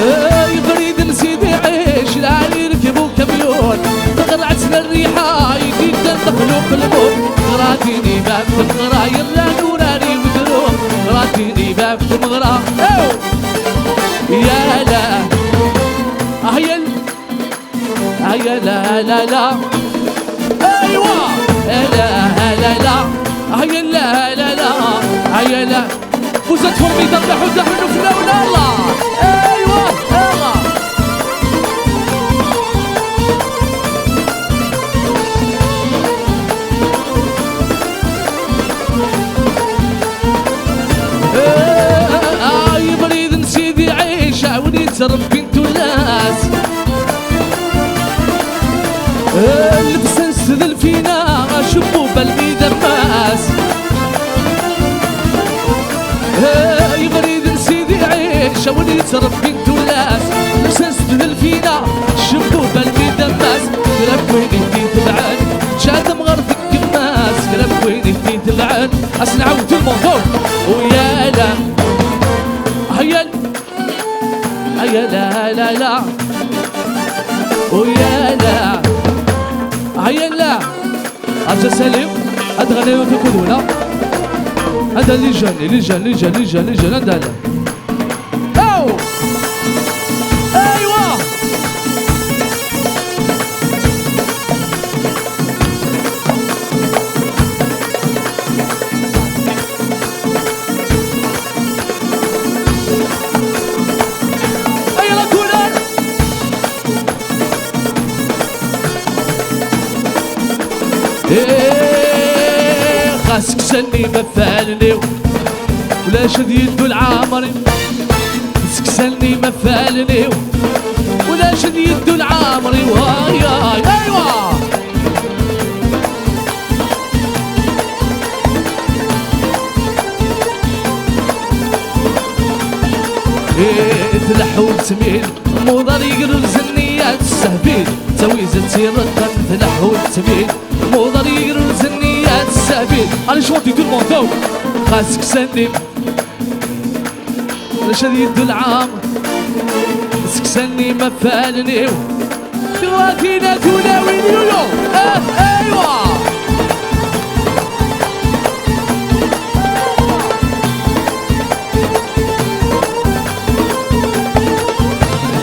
يريد نسيدي عيش العالي ركبوا كاميون تغرعت للريحة جدا دخلوا في الموت غراتيني باب تمغرا يلا نوراني ودروب غراتيني باب تمغرا يا لا هيا هيا لا لا لا ايوه لا لا لا هيا لا لا لا هيا لا فوزتهم يذبحوا دحنوا في الاولى الله ايوه الله يبريد نسيدي عيشه ونيترب بنت الناس لبس نسذل فينا شبوب الميدان ماس يبريد نسيدي عيشه ونيترب بنت الناس لبس نسذل فينا شبوب الميدان ماس كلاب ويني في تبعان شاد مغرفك كماس كلاب ويني في تبعان اسنعود الموضوع ويا لا هيا هيا لا لا لا ويا لا هيا لا أرجع سليم هاد غنيو تكونونا هذا اللي جاني هذا أو أيوة خاسك سني مفالني ولا شد يدو العامري خاسك سني مفالني ولا شد يدو العامري واي ايوا تلحو تميل مو ضريق الزنيات السهبيل تويزة تيرقن تلحو تميل مو ضريق الزنيات السهبيل انا شوطي تو الموندو خاسك سني لشديد العام خاسك سني مفالني دواتينا تناوي يو ايوا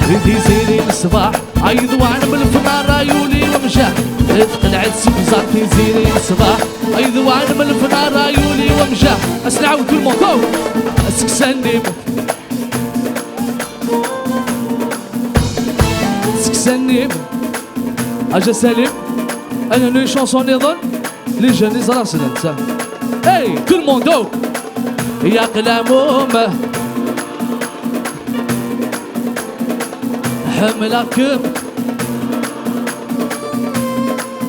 ردي زيني الصباح عيضوا عن بالفنار رايولي ومشاه تقلعت سبزاتي زيني الصباح عيضوا عن بالفنار رايولي ومشاه اسنعوا كل موضوع اسكسني اسكسني اجا سليم انا نو شونسون يظن لي جاني زراس انت اي كل موندو يا قلامهم حملكم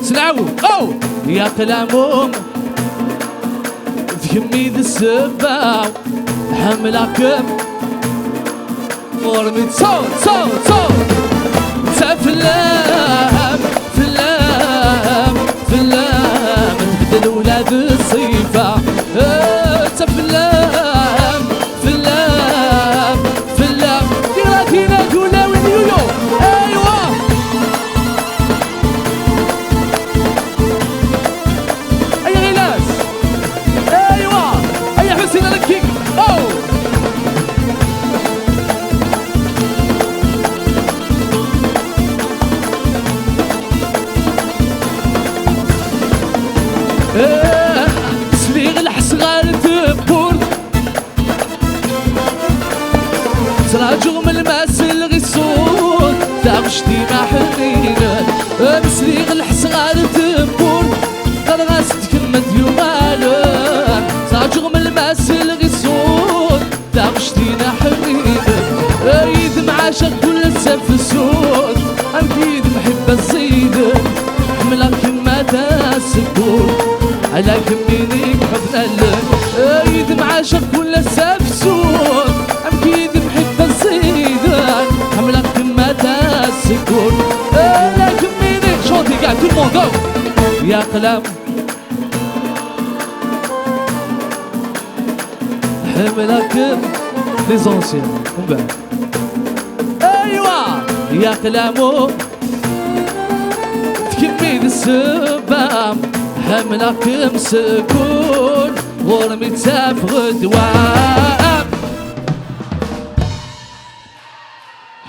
سلعوا او يا قلامهم ذيمي ذي السباو حملكم ورمي تصور فلام تبدل ولاد الصيفة فلام كراتينا كولا وينيو ايوا اي غلاس ايوا اي حسين الكيك او سليغ الحصغار تبور سراجو من الماسل غيصون تاغشتي ما حنينا سليغ الحصغار تبور غرغاست كلمة يومالا سراجو من الماسل غيصون تاغشتي ما حنينا يد معاشق كل سف السود أكيد محب الزيد حملك ما تاسكون على كمينيك حبنا لك يد معاشق كل سفسون أكيد محب الصيدان حملك ما تاسكون على كمينيك شوطي قاعد كل موضوع يا قلم حملك لي زونسيان ومن بعد يا كلامو تكميد السبام حملك مسكون ورمي تاف غدوان